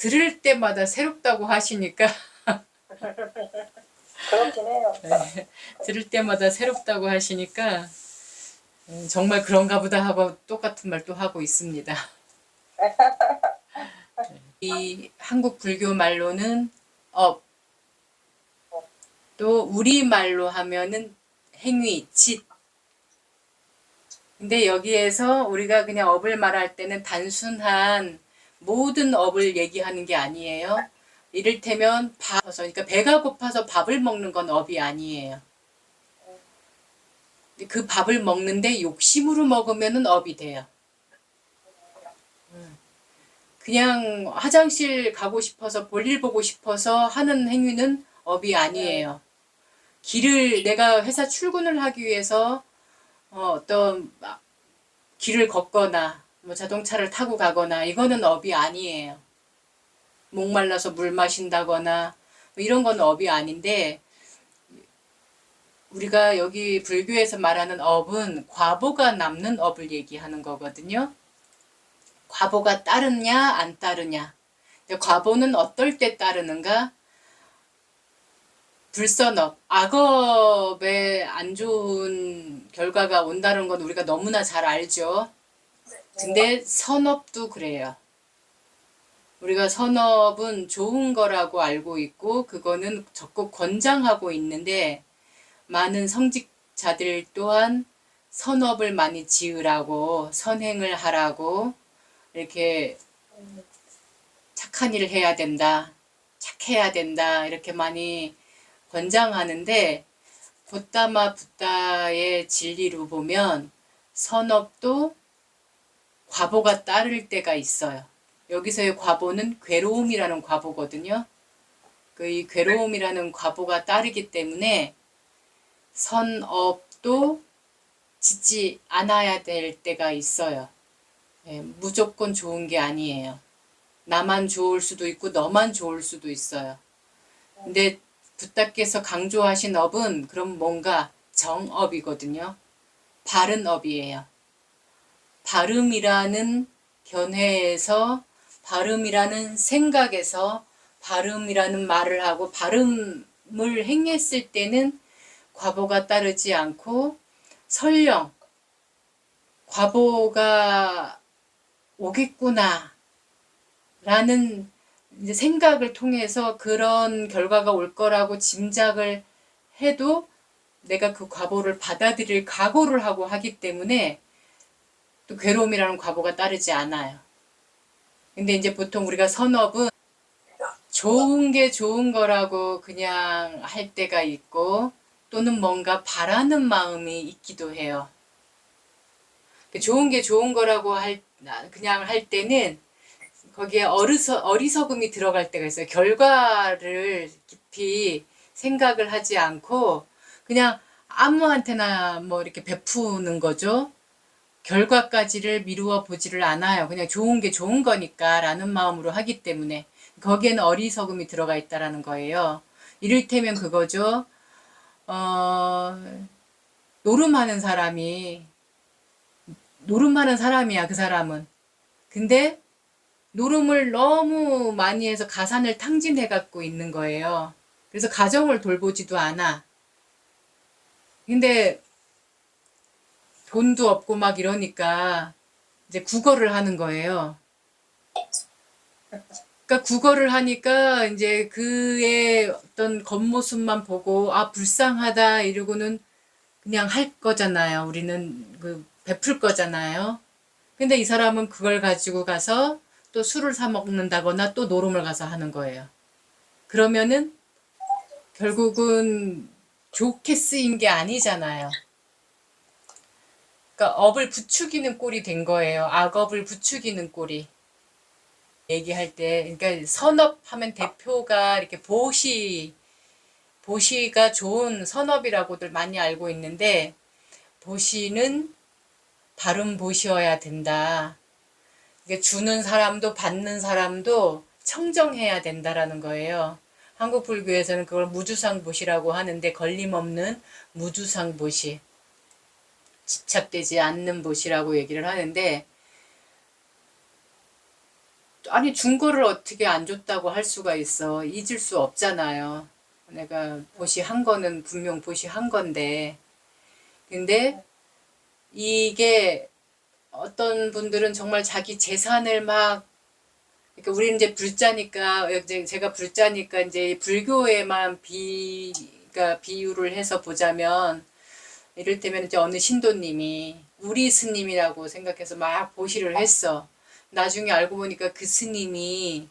들을 때마다 새롭다고 하시니까 그렇긴 해요. 들을 때마다 새롭다고 하시니까 정말 그런가 보다 하고 똑같은 말 또 하고 있습니다. 이 한국 불교 말로는 업, 또 우리 말로 하면은 행위, 짓. 근데 여기에서 우리가 그냥 업을 말할 때는 단순한 모든 업을 얘기하는 게 아니에요. 이를테면 그러니까 배가 고파서 밥을 먹는 건 업이 아니에요. 그 밥을 먹는데 욕심으로 먹으면은 업이 돼요. 그냥 화장실 가고 싶어서 볼일 보고 싶어서 하는 행위는 업이 아니에요. 내가 회사 출근을 하기 위해서 어떤 길을 걷거나 뭐 자동차를 타고 가거나 이거는 업이 아니에요. 목말라서 물 마신다거나 뭐 이런 건 업이 아닌데, 우리가 여기 불교에서 말하는 업은 과보가 남는 업을 얘기하는 거거든요. 과보가 따르냐 안 따르냐. 과보는 어떨 때 따르는가? 불선업, 악업에 안 좋은 결과가 온다는 건 우리가 너무나 잘 알죠. 근데 선업도 그래요. 우리가 선업은 좋은 거라고 알고 있고 그거는 적극 권장하고 있는데, 많은 성직자들 또한 선업을 많이 지으라고, 선행을 하라고, 이렇게 착한 일을 해야 된다, 착해야 된다 이렇게 많이 권장하는데, 곶다마 붓다의 진리로 보면 선업도 과보가 따를 때가 있어요. 여기서의 과보는 괴로움이라는 과보거든요. 이 괴로움이라는 과보가 따르기 때문에 선업도 짓지 않아야 될 때가 있어요. 무조건 좋은 게 아니에요. 나만 좋을 수도 있고 너만 좋을 수도 있어요. 근데 붓다께서 강조하신 업은 그럼 뭔가 정업이거든요. 바른 업이에요. 바름이라는 견해에서, 바름이라는 생각에서 바름이라는 말을 하고 바름을 행했을 때는 과보가 따르지 않고, 설령 과보가 오겠구나 라는 이제 생각을 통해서 그런 결과가 올 거라고 짐작을 해도 내가 그 과보를 받아들일 각오를 하고 하기 때문에 또 괴로움이라는 과보가 따르지 않아요. 근데 이제 보통 우리가 선업은 좋은 게 좋은 거라고 그냥 할 때가 있고, 또는 뭔가 바라는 마음이 있기도 해요. 좋은 게 좋은 거라고 그냥 할 때는 거기에 어리석음이 들어갈 때가 있어요. 결과를 깊이 생각을 하지 않고 그냥 아무한테나 뭐 이렇게 베푸는 거죠. 결과까지를 미루어 보지를 않아요. 그냥 좋은 게 좋은 거니까 라는 마음으로 하기 때문에 거기에는 어리석음이 들어가 있다라는 거예요. 이를테면 그거죠. 노름하는 사람이야, 그 사람은. 근데 노름을 너무 많이 해서 가산을 탕진해 갖고 있는 거예요. 그래서 가정을 돌보지도 않아. 근데 돈도 없고 막 이러니까 이제 국어를 하는 거예요. 그러니까 국어를 하니까 이제 그의 어떤 겉모습만 보고 불쌍하다 이러고는 그냥 할 거잖아요. 우리는 베풀 거잖아요. 근데 이 사람은 그걸 가지고 가서 또 술을 사 먹는다거나 또 노름을 가서 하는 거예요. 그러면은 결국은 좋게 쓰인 게 아니잖아요. 그러니까 업을 부추기는 꼴이 된 거예요. 악업을 부추기는 꼴이. 얘기할 때, 그러니까 선업하면 대표가 이렇게 보시가 좋은 선업이라고들 많이 알고 있는데, 보시는 바른 보시여야 된다. 주는 사람도 받는 사람도 청정해야 된다라는 거예요. 한국 불교에서는 그걸 무주상보시라고 하는데, 걸림없는 무주상보시, 집착되지 않는 보시라고 얘기를 하는데, 아니 준 거를 어떻게 안 줬다고 할 수가 있어. 잊을 수 없잖아요. 내가 보시한 거는 분명 보시한 건데. 근데 이게 어떤 분들은 정말 자기 재산을 막, 그러니까 우리는 이제 불자니까, 이제 제가 불자니까 이제 불교에만 그러니까 비유를 해서 보자면, 이를테면 이제 어느 신도님이 우리 스님이라고 생각해서 막 보시를 했어. 나중에 알고 보니까 그 스님이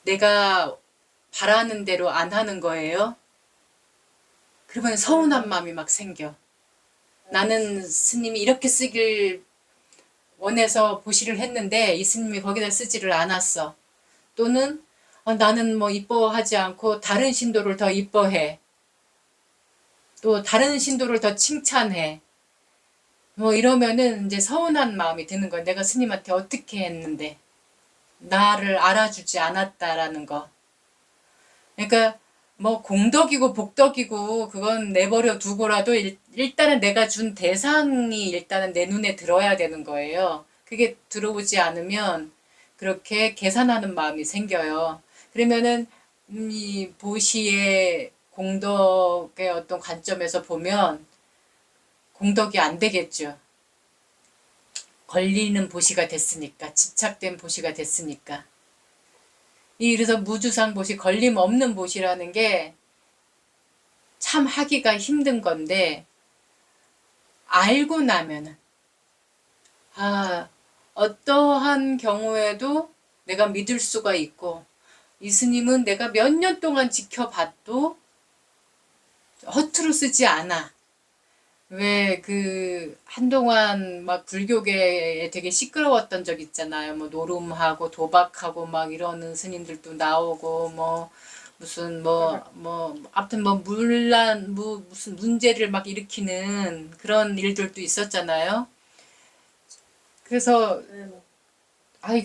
내가 바라는 대로 안 하는 거예요. 그러면 서운한 마음이 막 생겨. 나는 스님이 이렇게 쓰길 원해서 보시를 했는데 이 스님이 거기다 쓰지를 않았어. 또는 나는 뭐 이뻐하지 않고 다른 신도를 더 이뻐해. 또 다른 신도를 더 칭찬해. 뭐 이러면은 이제 서운한 마음이 드는 거야. 내가 스님한테 어떻게 했는데 나를 알아주지 않았다라는 거. 그러니까 뭐 공덕이고 복덕이고 그건 내버려 두고라도 일단은 내가 준 대상이 일단은 내 눈에 들어야 되는 거예요. 그게 들어오지 않으면 그렇게 계산하는 마음이 생겨요. 그러면은 이 보시의 공덕의 어떤 관점에서 보면 공덕이 안 되겠죠. 걸리는 보시가 됐으니까, 집착된 보시가 됐으니까. 그래서 무주상 보시, 걸림 없는 보시라는 게 참 하기가 힘든 건데, 알고 나면은, 어떠한 경우에도 내가 믿을 수가 있고, 이 스님은 내가 몇 년 동안 지켜봐도 허투루 쓰지 않아. 왜 한동안 막 불교계에 되게 시끄러웠던 적 있잖아요. 뭐 노름하고 도박하고 막 이러는 스님들도 나오고 뭐 무슨 아무튼 뭐 무슨 문제를 막 일으키는 그런 일들도 있었잖아요. 그래서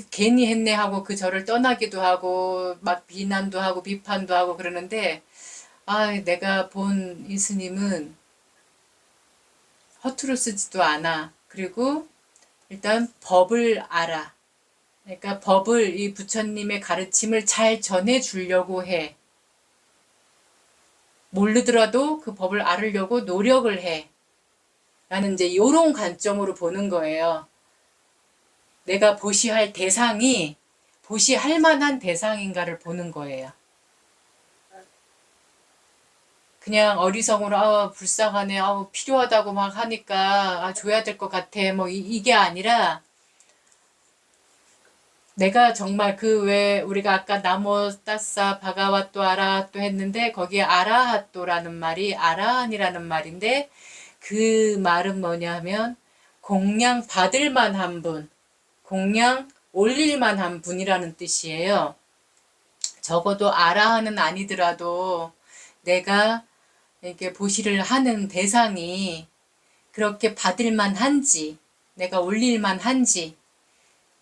괜히 했네 하고 그 절을 떠나기도 하고 막 비난도 하고 비판도 하고 그러는데 내가 본 이 스님은 허투루 쓰지도 않아. 그리고 일단 법을 알아. 그러니까 법을 이 부처님의 가르침을 잘 전해주려고 해. 모르더라도 그 법을 알으려고 노력을 해. 라는 이제 이런 관점으로 보는 거예요. 내가 보시할 대상이 보시할 만한 대상인가를 보는 거예요. 그냥 어리석으로 불쌍하네, 필요하다고 막 하니까 줘야 될 것 같아. 뭐 이게 아니라 내가 정말 왜 우리가 아까 나모 따싸 바가와또 아라핫도 했는데 거기에 아라핫도라는 말이 아라한이라는 말인데 그 말은 뭐냐면 공양 받을 만한 분, 공양 올릴 만한 분이라는 뜻이에요. 적어도 아라한은 아니더라도 내가 이렇게 보시를 하는 대상이 그렇게 받을 만한지, 내가 올릴 만한지,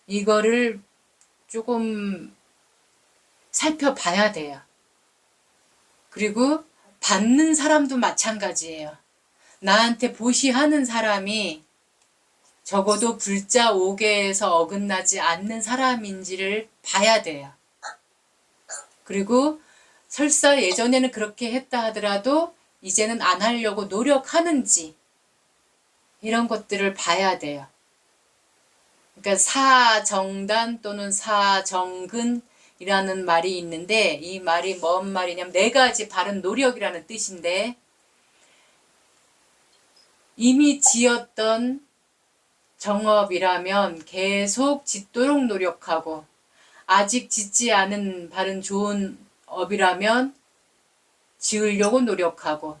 이거를 조금 살펴봐야 돼요. 그리고 받는 사람도 마찬가지예요. 나한테 보시하는 사람이 적어도 불자 5개에서 어긋나지 않는 사람인지를 봐야 돼요. 그리고 설사 예전에는 그렇게 했다 하더라도 이제는 안 하려고 노력하는지 이런 것들을 봐야 돼요. 그러니까 사정단 또는 사정근이라는 말이 있는데 이 말이 뭔 말이냐면 4가지 바른 노력이라는 뜻인데 이미 지었던 정업이라면 계속 짓도록 노력하고 아직 짓지 않은 바른 좋은 업이라면 지으려고 노력하고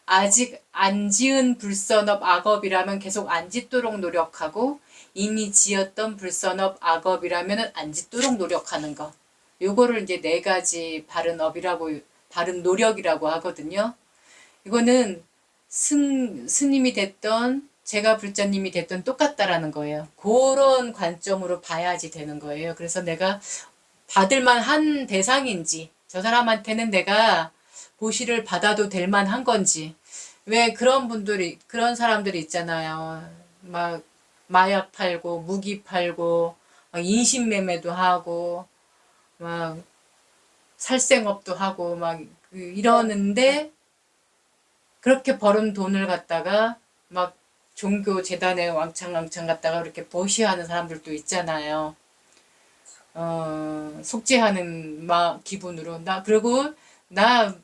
아직 안 지은 불선업 악업이라면 계속 안 짓도록 노력하고 이미 지었던 불선업 악업이라면 안 짓도록 노력하는 거. 요거를 이제 4가지 바른 업이라고 바른 노력이라고 하거든요. 이거는 스님이 됐던 제가 불자님이 됐던 똑같다라는 거예요. 그런 관점으로 봐야지 되는 거예요. 그래서 내가 받을 만한 대상인지 저 사람한테는 내가 보시를 받아도 될 만한 건지 왜 그런 사람들이 있잖아요. 막 마약 팔고 무기 팔고 막 인신매매도 하고 막 살생업도 하고 막 이러는데 그렇게 벌은 돈을 갖다가 막 종교 재단에 왕창왕창 갖다가 그렇게 보시하는 사람들도 있잖아요. 속죄하는 기분으로 그리고 나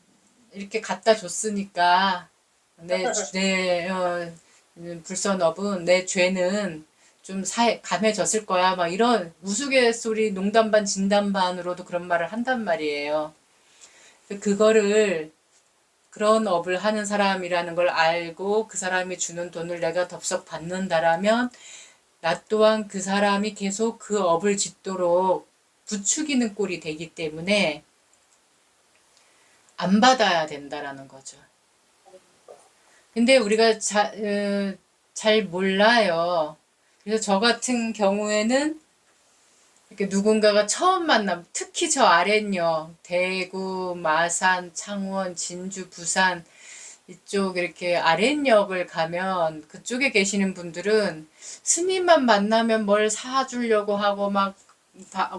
이렇게 갖다 줬으니까 내 불선업은 내 죄는 좀 감해졌을 거야. 막 이런 우스갯소리 농담 반 진담 반으로도 그런 말을 한단 말이에요. 그거를 그런 업을 하는 사람이라는 걸 알고 그 사람이 주는 돈을 내가 덥석 받는다라면 나 또한 그 사람이 계속 그 업을 짓도록 부추기는 꼴이 되기 때문에 안 받아야 된다라는 거죠. 근데 우리가 잘 몰라요. 그래서 저 같은 경우에는 이렇게 누군가가 처음 만남, 특히 저 아랫역, 대구, 마산, 창원, 진주, 부산 이쪽 이렇게 아랫역을 가면 그쪽에 계시는 분들은 스님만 만나면 뭘 사주려고 하고 막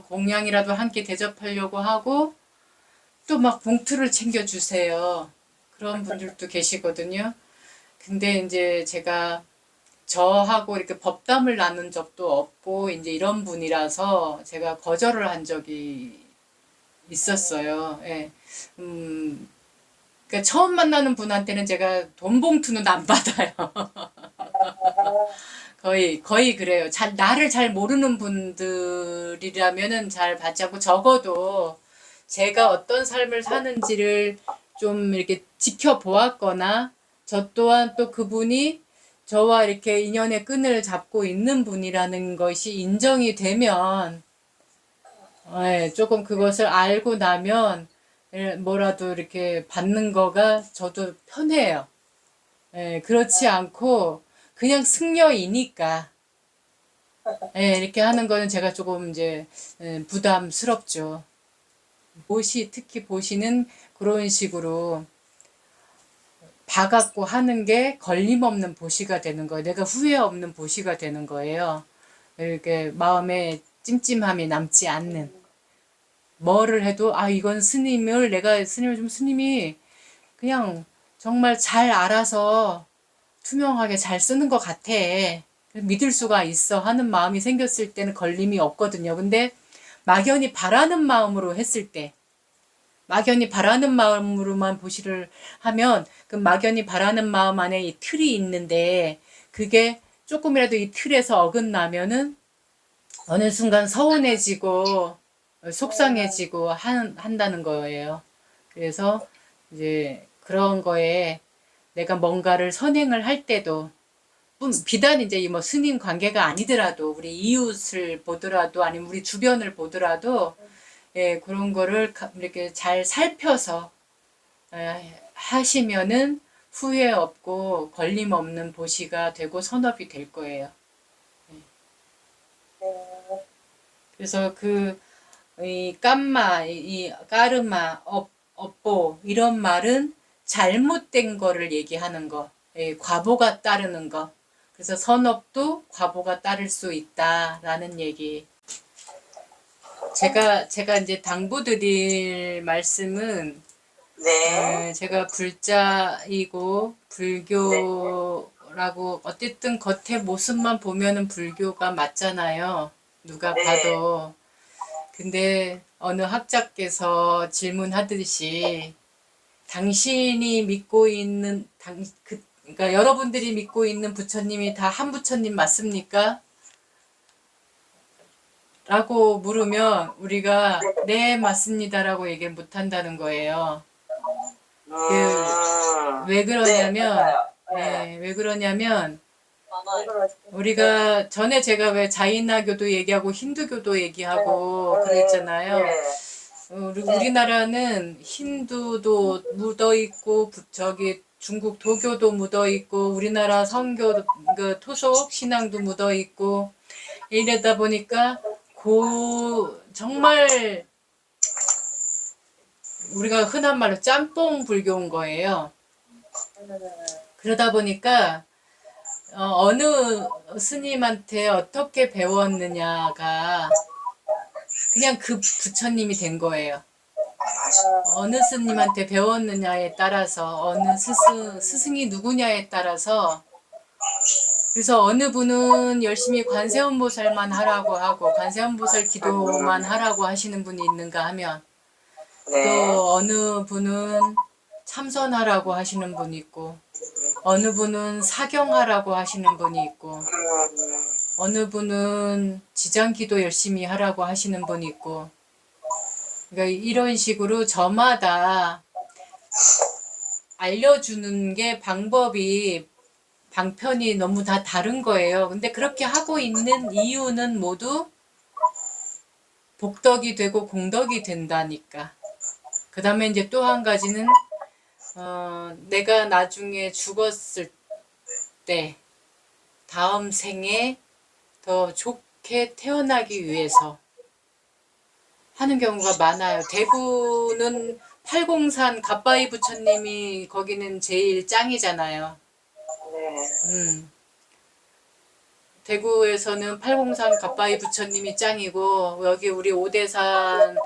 공양이라도 한 끼 대접하려고 하고 또 막 봉투를 챙겨주세요. 그런 분들도 계시거든요. 근데 이제 제가 저하고 이렇게 법담을 나눈 적도 없고 이제 이런 분이라서 제가 거절을 한 적이 있었어요. 예. 그러니까 처음 만나는 분한테는 제가 돈 봉투는 안 받아요. 거의 그래요. 나를 잘 모르는 분들이라면은 잘 받지 않고 적어도 제가 어떤 삶을 사는지를 좀 이렇게 지켜보았거나 저 또한 또 그분이 저와 이렇게 인연의 끈을 잡고 있는 분이라는 것이 인정이 되면 조금 그것을 알고 나면 뭐라도 이렇게 받는 거가 저도 편해요. 그렇지 않고 그냥 승려이니까 이렇게 하는 거는 제가 조금 이제 부담스럽죠. 특히 보시는 그런 식으로 봐갖고 하는 게 걸림없는 보시가 되는 거예요. 내가 후회 없는 보시가 되는 거예요. 이렇게 마음에 찜찜함이 남지 않는. 뭐를 해도 이건 스님이 그냥 정말 잘 알아서 투명하게 잘 쓰는 것 같아. 믿을 수가 있어 하는 마음이 생겼을 때는 걸림이 없거든요. 근데 막연히 바라는 마음으로 했을 때 막연히 바라는 마음으로만 보시를 하면 그 막연히 바라는 마음 안에 이 틀이 있는데 그게 조금이라도 이 틀에서 어긋나면은 어느 순간 서운해지고 속상해지고 한다는 거예요. 그래서 이제 그런 거에 내가 뭔가를 선행을 할 때도 비단 이제 뭐 스님 관계가 아니더라도 우리 이웃을 보더라도 아니면 우리 주변을 보더라도 그런 거를 이렇게 잘 살펴서 하시면은 후회 없고 걸림 없는 보시가 되고 선업이 될 거예요. 그래서 이 깜마, 이 까르마, 업보 이런 말은 잘못된 거를 얘기하는 거, 과보가 따르는 거. 그래서 선업도 과보가 따를 수 있다라는 얘기. 제가 이제 당부드릴 말씀은 제가 불자이고 불교라고 어쨌든 겉에 모습만 보면은 불교가 맞잖아요. 누가 봐도. 근데 어느 학자께서 질문하듯이 당신이 믿고 있는 그러니까 여러분들이 믿고 있는 부처님이 다 한 부처님 맞습니까? 라고 물으면 우리가 네 맞습니다라고 얘기 못 한다는 거예요. 왜 그러냐면 왜 그러냐면 우리가 전에 제가 왜 자이나교도 얘기하고 힌두교도 얘기하고 그랬잖아요. 우리나라는 힌두도 묻어 있고 저기 중국 도교도 묻어 있고 우리나라 선교 그 토속 신앙도 묻어 있고 이러다 보니까 정말 우리가 흔한 말로 짬뽕 불교인 거예요. 그러다 보니까 어느 스님한테 어떻게 배웠느냐가 그냥 그 부처님이 된 거예요. 어느 스님한테 배웠느냐에 따라서, 어느 스승이 누구냐에 따라서, 그래서 어느 분은 열심히 관세음보살만 하라고 하고, 관세음보살 기도만 하라고 하시는 분이 있는가 하면, 또 어느 분은 참선하라고 하시는 분이 있고, 어느 분은 사경하라고 하시는 분이 있고, 어느 분은 지장기도 열심히 하라고 하시는 분이 있고, 그러니까 이런 식으로 저마다 알려주는 게 방편이 너무 다 다른 거예요. 근데 그렇게 하고 있는 이유는 모두 복덕이 되고 공덕이 된다니까. 그 다음에 이제 또 한 가지는, 내가 나중에 죽었을 때, 다음 생에 더 좋게 태어나기 위해서 하는 경우가 많아요. 대구는 팔공산 갓바위 부처님이 거기는 제일 짱이잖아요. 대구에서는 팔공산 갓바위 부처님이 짱이고, 여기 우리 오대산에는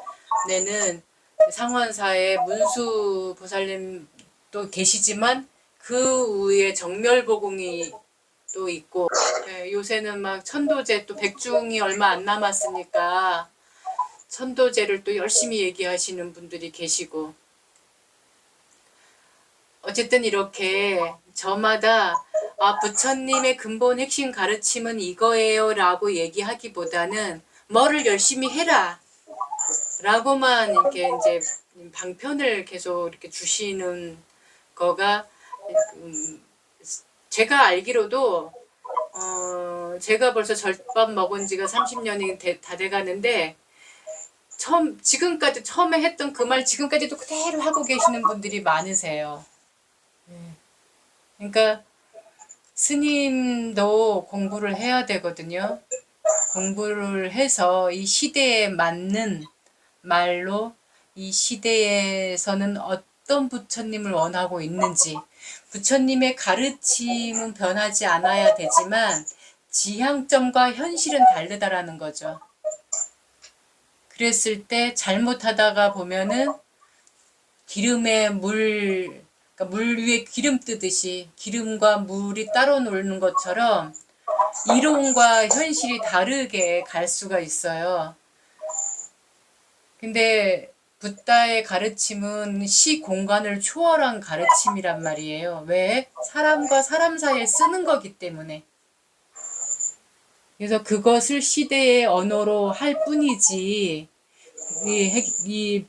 상원사에 문수 보살님도 계시지만 그 위에 정멸보궁이 또 있고, 요새는 막 천도제 또 백중이 얼마 안 남았으니까 천도제를 또 열심히 얘기하시는 분들이 계시고, 어쨌든 이렇게 저마다 부처님의 근본 핵심 가르침은 이거예요 라고 얘기하기보다는 뭐를 열심히 해라 라고만 이렇게 이제 방편을 계속 이렇게 주시는 거가, 제가 알기로도 제가 벌써 절밥 먹은 지가 30년이 다 돼가는데, 지금까지 처음에 했던 그 말 지금까지도 그대로 하고 계시는 분들이 많으세요. 그러니까 스님도 공부를 해야 되거든요. 공부를 해서 이 시대에 맞는 말로 이 시대에서는 어떤 부처님을 원하고 있는지, 부처님의 가르침은 변하지 않아야 되지만 지향점과 현실은 다르다라는 거죠. 그랬을 때 잘못하다가 보면은 그러니까 물 위에 기름 뜨듯이 기름과 물이 따로 노는 것처럼 이론과 현실이 다르게 갈 수가 있어요. 근데 붓다의 가르침은 시공간을 초월한 가르침이란 말이에요. 왜? 사람과 사람 사이에 쓰는 거기 때문에. 그래서 그것을 시대의 언어로 할 뿐이지, 이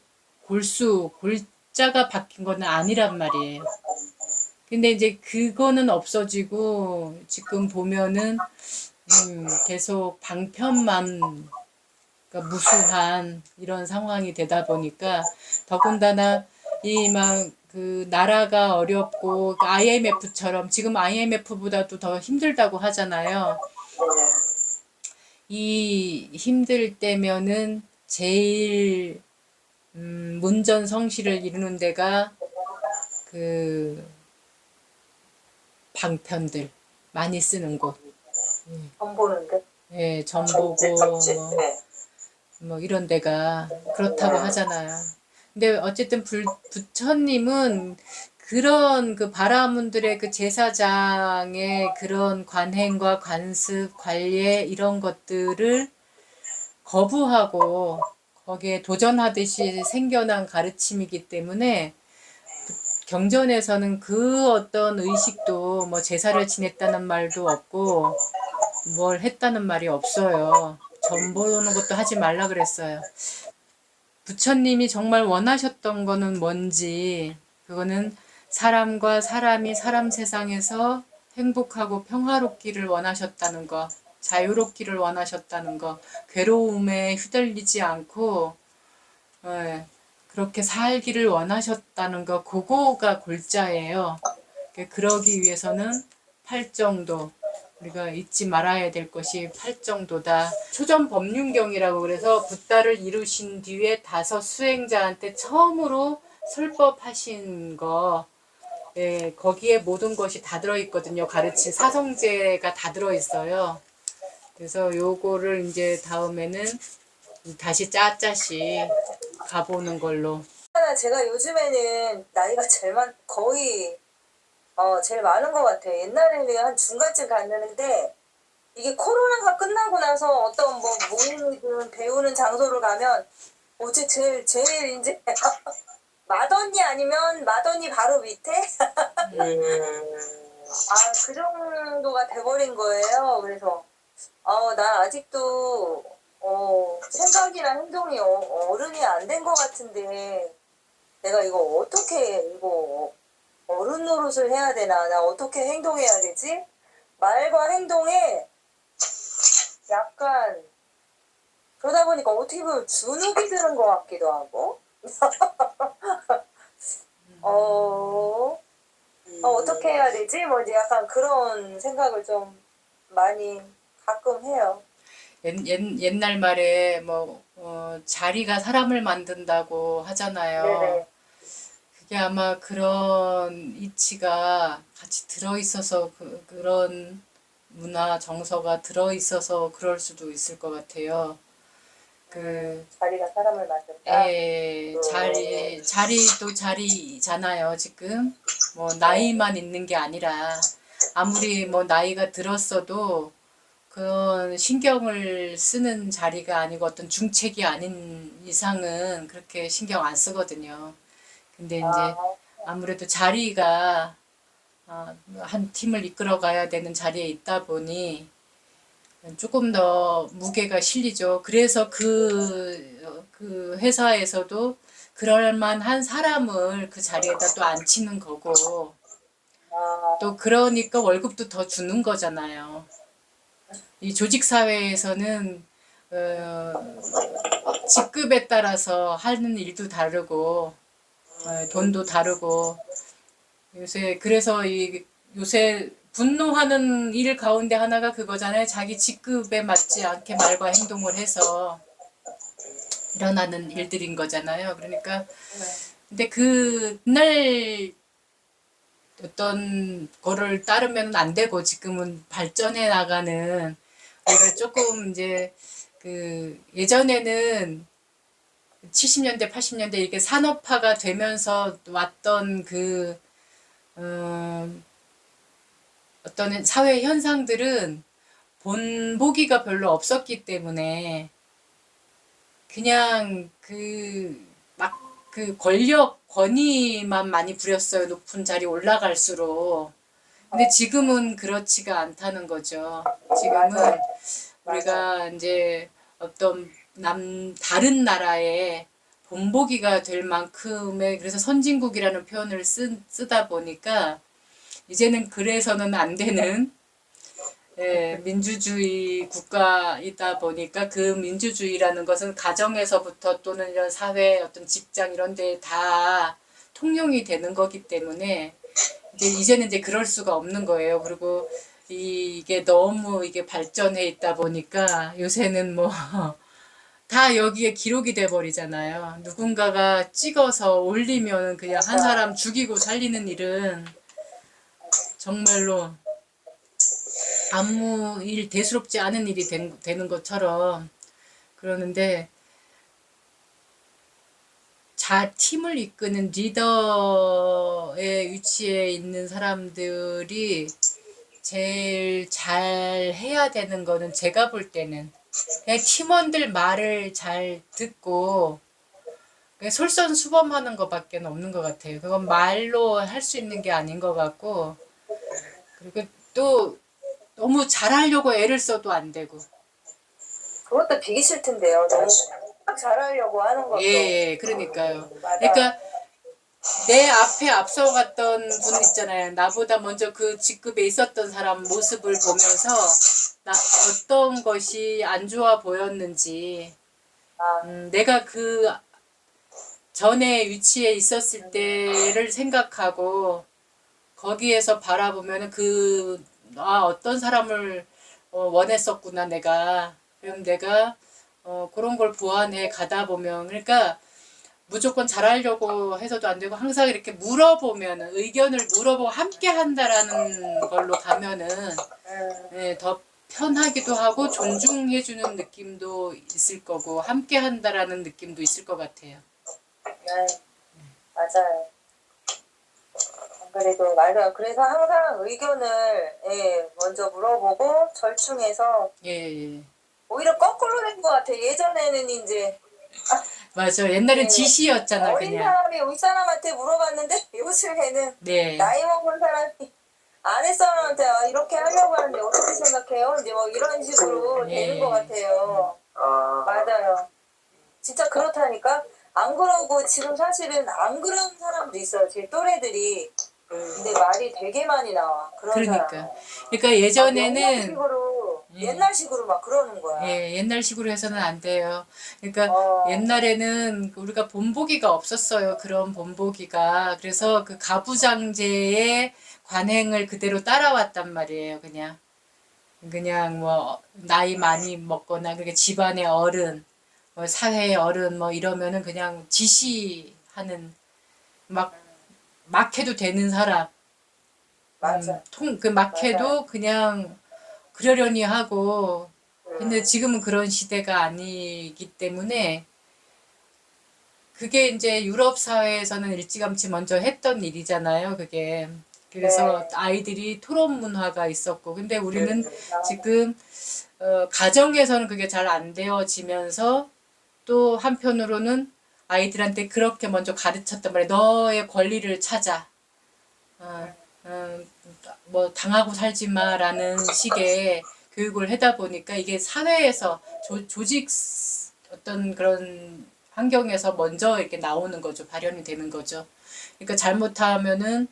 골자가 바뀐 건 아니란 말이에요. 근데 이제 그거는 없어지고 지금 보면은 계속 방편만, 그러니까 무수한 이런 상황이 되다 보니까, 더군다나 이 막 그 나라가 어렵고 IMF처럼 지금 IMF보다도 더 힘들다고 하잖아요. 이 힘들 때면은 제일 문전성시를 이루는 데가 그 방편들 많이 쓰는 곳. 전 보는데? 예, 전보고 뭐 이런 데가 그렇다고 하잖아요. 근데 어쨌든 부처님은 그런 그 바라문들의 그 제사장의 그런 관행과 관습, 관례 이런 것들을 거부하고 거기에 도전하듯이 생겨난 가르침이기 때문에, 경전에서는 그 어떤 의식도 뭐 제사를 지냈다는 말도 없고 뭘 했다는 말이 없어요. 전 보는 것도 하지 말라 그랬어요. 부처님이 정말 원하셨던 거는 뭔지, 그거는 사람과 사람이 사람 세상에서 행복하고 평화롭기를 원하셨다는 거, 자유롭기를 원하셨다는 거, 괴로움에 휘둘리지 않고 그렇게 살기를 원하셨다는 거, 그거가 골자예요. 그러기 위해서는 팔정도, 우리가 잊지 말아야 될 것이 팔정도다. 초전법륜경이라고 그래서 붓다를 이루신 뒤에 5 수행자한테 처음으로 설법하신 거, 네, 거기에 모든 것이 다 들어있거든요. 가르친 사성제가 다 들어있어요. 그래서 요거를 이제 다음에는 다시 짜짜시 가보는 걸로. 하나 제가 요즘에는 나이가 거의 제일 많은 것 같아요. 옛날에는 한 중간쯤 갔는데 이게 코로나가 끝나고 나서 어떤 뭐 모임이든 배우는 장소를 가면 어제 제일 이제 맏언니 아니면 맏언니 바로 밑에 그 정도가 돼버린 거예요. 그래서 나 아직도 생각이나 행동이 어른이 안 된 것 같은데 내가 이거 어떻게 이거 어른 노릇을 해야 되나? 나 어떻게 행동해야 되지? 말과 행동에 약간 그러다 보니까 어떻게 보면 주눅이 드는 것 같기도 하고 어떻게 해야 되지? 뭐 이제 약간 그런 생각을 좀 많이 가끔 해요. 옛날 말에 뭐 자리가 사람을 만든다고 하잖아요. 네네. 그게 아마 그런 이치가 같이 들어있어서 그런 문화 정서가 들어있어서 그럴 수도 있을 것 같아요. 자리가 사람을 만든다. 자리도 자리잖아요, 지금. 뭐, 나이만 있는 게 아니라, 아무리 뭐, 나이가 들었어도, 그런 신경을 쓰는 자리가 아니고 어떤 중책이 아닌 이상은 그렇게 신경 안 쓰거든요. 근데 이제 아, 아무래도 자리가 한 팀을 이끌어 가야 되는 자리에 있다 보니 조금 더 무게가 실리죠. 그래서 그 회사에서도 그럴 만한 사람을 그 자리에다 또 앉히는 거고, 또 그러니까 월급도 더 주는 거잖아요. 이 조직 사회에서는 직급에 따라서 하는 일도 다르고 돈도 다르고 그래서 요새 분노하는 일 가운데 하나가 그거잖아요. 자기 직급에 맞지 않게 말과 행동을 해서 일어나는 일들인 거잖아요. 그러니까 근데 그날 어떤 거를 따르면 안 되고 지금은 발전해 나가는 우리가 조금 이제 예전에는 70년대, 80년대 이게 산업화가 되면서 왔던 어떤 사회 현상들은 본보기가 별로 없었기 때문에 그냥 권력, 권위만 많이 부렸어요. 높은 자리 올라갈수록. 근데 지금은 그렇지가 않다는 거죠. 지금은 우리가 이제 어떤 다른 나라의 본보기가 될 만큼의, 그래서 선진국이라는 표현을 쓰다 보니까 이제는 그래서는 안 되는 민주주의 국가이다 보니까 그 민주주의라는 것은 가정에서부터 또는 이런 사회 어떤 직장 이런 데 다 통용이 되는 거기 때문에 이제는 이제 그럴 수가 없는 거예요. 그리고 이게 너무 이게 발전해 있다 보니까 요새는 뭐 다 여기에 기록이 돼 버리잖아요. 누군가가 찍어서 올리면 그냥 한 사람 죽이고 살리는 일은 정말로 아무 일 대수롭지 않은 일이 되는 것처럼 그러는데 팀을 이끄는 리더의 위치에 있는 사람들이 제일 잘 해야 되는 거는 제가 볼 때는 그냥 팀원들 말을 잘 듣고 그냥 솔선수범하는 것밖에 없는 것 같아요. 그건 말로 할 수 있는 게 아닌 것 같고 그리고 또 너무 잘하려고 애를 써도 안 되고. 그것도 비기 싫던데요. 너무 딱 잘하려고 하는 것도. 예, 그러니까요. 맞아. 그러니까 내 앞에 앞서갔던 분 있잖아요. 나보다 먼저 그 직급에 있었던 사람 모습을 보면서 어떤 것이 안 좋아 보였는지, 내가 그 전에 위치에 있었을 때를 생각하고 거기에서 바라보면 어떤 사람을 원했었구나 내가. 그럼 내가 그런 걸 보완해 가다 보면 그러니까 무조건 잘하려고 해서도 안 되고 항상 이렇게 물어보면은 의견을 물어보고 함께 한다라는 걸로 가면은 예, 더 편하기도 하고 존중해주는 느낌도 있을 거고 함께 한다라는 느낌도 있을 것 같아요. 네, 맞아요. 그래도 맞아요. 그래서 항상 의견을 예, 먼저 물어보고 절충해서 예, 예. 오히려 거꾸로 된 것 같아요. 예전에는 이제 맞아. 옛날엔 예, 지시였잖아, 어린 그냥. 사람이 윗사람한테 물어봤는데 요즘에는 네. 나이 먹은 사람이 아랫사람한테 이렇게 하려고 하는데 어떻게 생각해요? 이제 뭐 이런 식으로 되는 것 예. 같아요. 맞아요. 진짜 그렇다니까. 안 그러고 지금 사실은 안 그런 사람도 있어요. 제 또래들이. 근데 말이 되게 많이 나와. 그런 사람. 그러니까. 그러니까 예전에는 예. 옛날식으로 막 그러는 거야. 예, 옛날식으로 해서는 안 돼요. 그러니까 어, 옛날에는 우리가 본보기가 없었어요. 그런 본보기가. 그래서 그 가부장제의 관행을 그대로 따라왔단 말이에요. 그냥 뭐 나이 많이 먹거나 그게 집안의 어른, 뭐 사회의 어른 뭐 이러면은 그냥 지시하는 막 해도 되는 사람. 맞아. 막 맞아요. 해도 그냥 그러려니 하고 근데 음, 지금은 그런 시대가 아니기 때문에 그게 이제 유럽 사회에서는 일찌감치 먼저 했던 일이잖아요, 그게. 그래서 네. 아이들이 토론 문화가 있었고, 근데 우리는 아, 지금 가정에서는 그게 잘 안 되어지면서 또 한편으로는 아이들한테 그렇게 먼저 가르쳤단 말이에요. 너의 권리를 찾아. 어, 어, 뭐 당하고 살지 마라는 식의 교육을 하다 보니까 이게 사회에서 조직 어떤 그런 환경에서 먼저 이렇게 나오는 거죠. 발현이 되는 거죠. 그러니까 잘못하면은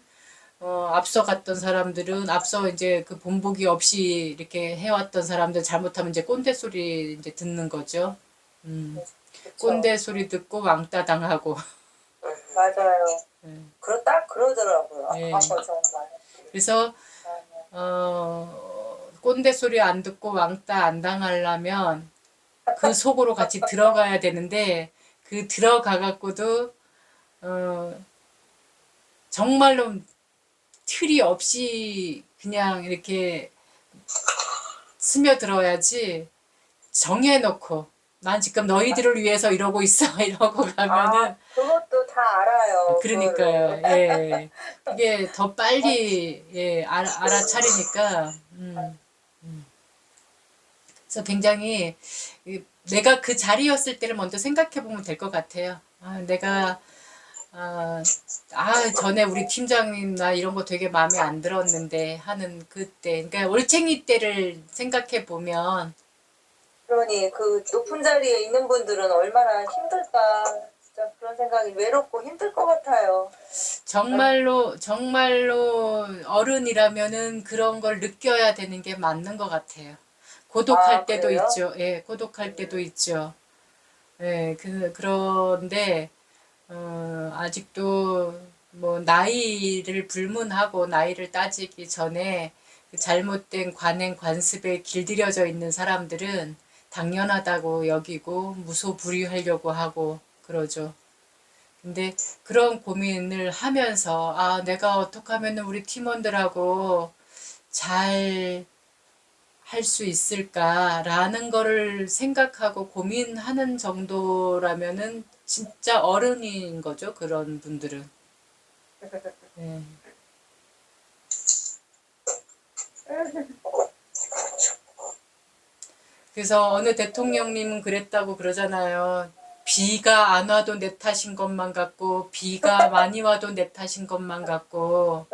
앞서 갔던 사람들은 앞서 이제 그 본보기 없이 이렇게 해왔던 사람들 잘못하면 이제 꼰대 소리 이제 듣는 거죠. 그쵸. 꼰대 소리 듣고 왕따 당하고. 맞아요. 예. 딱 그러더라고요. 예. 정말. 그래서 꼰대 소리 안 듣고 왕따 안 당하려면 그 속으로 같이 들어가야 되는데 그 들어가 갖고도 어, 정말로 틀이 없이 그냥 이렇게 스며들어야지 정해놓고 난 지금 너희들을 위해서 이러고 있어 이러고 가면은 그것도 다 알아요. 그러니까요. 예. 그게 더 빨리 예, 알아차리니까 그래서 굉장히 내가 그 자리였을 때를 먼저 생각해 보면 될 것 같아요. 내가 아, 전에 우리 팀장님 나 이런 거 되게 마음에 안 들었는데 하는 그때 그러니까 올챙이 때를 생각해 보면 그러니 그 높은 자리에 있는 분들은 얼마나 힘들까. 진짜 그런 생각이 외롭고 힘들 것 같아요. 정말로 어른이라면은 그런 걸 느껴야 되는 게 맞는 것 같아요. 고독할 때도 그래요? 있죠. 예, 고독할 때도 있죠. 예, 그런데 아직도 뭐 나이를 불문하고 나이를 따지기 전에 그 잘못된 관행 관습에 길들여져 있는 사람들은 당연하다고 여기고 무소불위하려고 하고 그러죠. 근데 그런 고민을 하면서 내가 어떻게 하면 우리 팀원들하고 잘 할 수 있을까라는 거를 생각하고 고민하는 정도라면은 진짜 어른인 거죠. 그런 분들은. 네. 그래서 어느 대통령님은 그랬다고 그러잖아요. 비가 안 와도 내 탓인 것만 같고 비가 많이 와도 내 탓인 것만 같고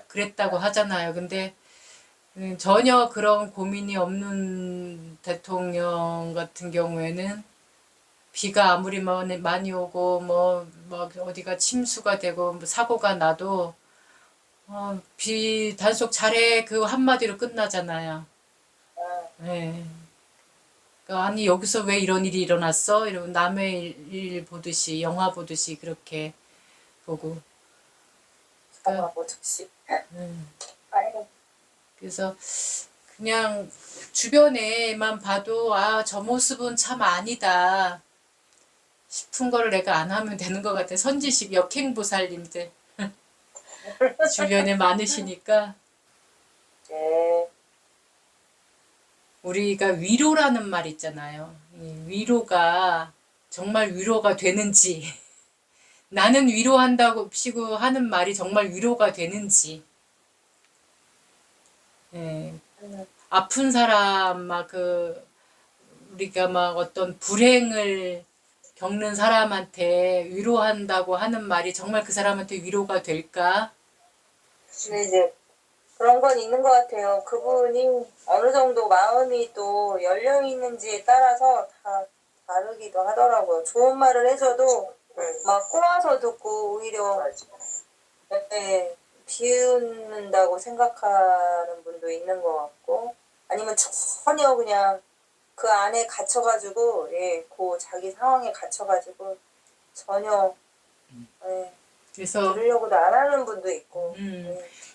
그랬다고 하잖아요. 근데 전혀 그런 고민이 없는 대통령 같은 경우에는 비가 아무리 많이 오고 뭐 어디가 침수가 되고 뭐 사고가 나도 비 단속 잘해 그 한마디로 끝나잖아요. 네. 그러니까 아니 여기서 왜 이런 일이 일어났어? 이러고 남의 일 보듯이 영화 보듯이 그렇게 보고. 그러니까 뭐 즉시. 음, 아이고. 그래서 그냥 주변에만 봐도 저 모습은 참 아니다. 싶은 거를 내가 안 하면 되는 것 같아. 선지식 역행보살님들 주변에 많으시니까 네. 우리가 위로라는 말 있잖아요. 이 위로가 정말 위로가 되는지 나는 위로한다고 시고 하는 말이 정말 위로가 되는지 예, 아픈 사람 막 우리가 막 어떤 불행을 겪는 사람한테 위로한다고 하는 말이 정말 그 사람한테 위로가 될까? 근데 이제 그런 건 있는 것 같아요. 그분이 어느 정도 마음이 또 열려 있는지에 따라서 다 다르기도 하더라고요. 좋은 말을 해줘도 막 꼬아서 듣고 오히려 네, 비웃는다고 생각하는 분도 있는 것 같고 아니면 전혀 그냥 그 안에 갇혀가지고 그 자기 상황에 갇혀가지고 전혀 그래서 들으려고도 안 하는 분도 있고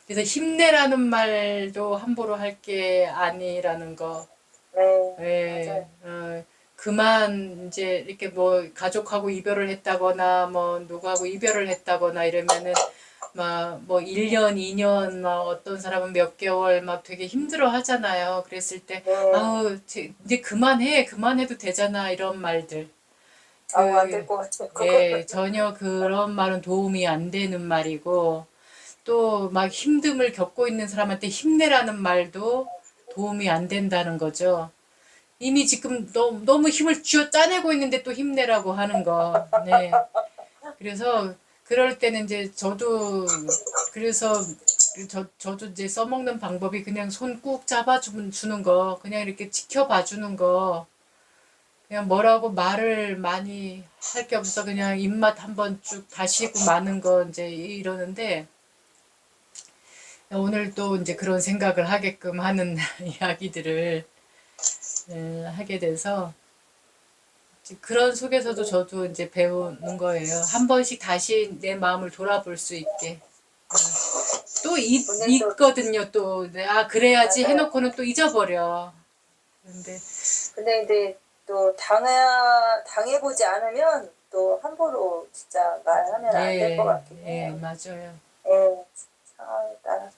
그래서 힘내라는 말도 함부로 할 게 아니라는 거. 네, 예, 그만 이제 이렇게 뭐 가족하고 이별을 했다거나 뭐 누구하고 이별을 했다거나 이러면은 막 뭐 1년, 2년 막 어떤 사람은 몇 개월 막 되게 힘들어 하잖아요. 그랬을 때 아우 이제 그만해. 그만해도 되잖아. 이런 말들. 아우 안 될 것 같아요. 예, 전혀 그런 말은 도움이 안 되는 말이고 또 막 힘듦을 겪고 있는 사람한테 힘내라는 말도 도움이 안 된다는 거죠. 이미 지금 너무 힘을 쥐어 짜내고 있는데 또 힘내라고 하는 거. 네. 그래서 그럴 때는 이제 저도 그래서 저도 이제 써먹는 방법이 그냥 손 꾹 잡아주는 거, 그냥 이렇게 지켜봐 주는 거, 그냥 뭐라고 말을 많이 할 게 없어 그냥 입맛 한번 쭉 다시고 마는 거 이제 이러는데 오늘 또 이제 그런 생각을 하게끔 하는 이야기들을 하게 돼서 그런 속에서도 저도 이제 배우는 거예요. 한 번씩 다시 내 마음을 돌아볼 수 있게. 또 있거든요. 또 그래야지 맞아요. 해놓고는 또 잊어버려. 근데 이제 또 당해보지 않으면 또 함부로 진짜 말하면 안 될 것 같긴 예, 해요. 맞아요. 예, 상황에 따라서.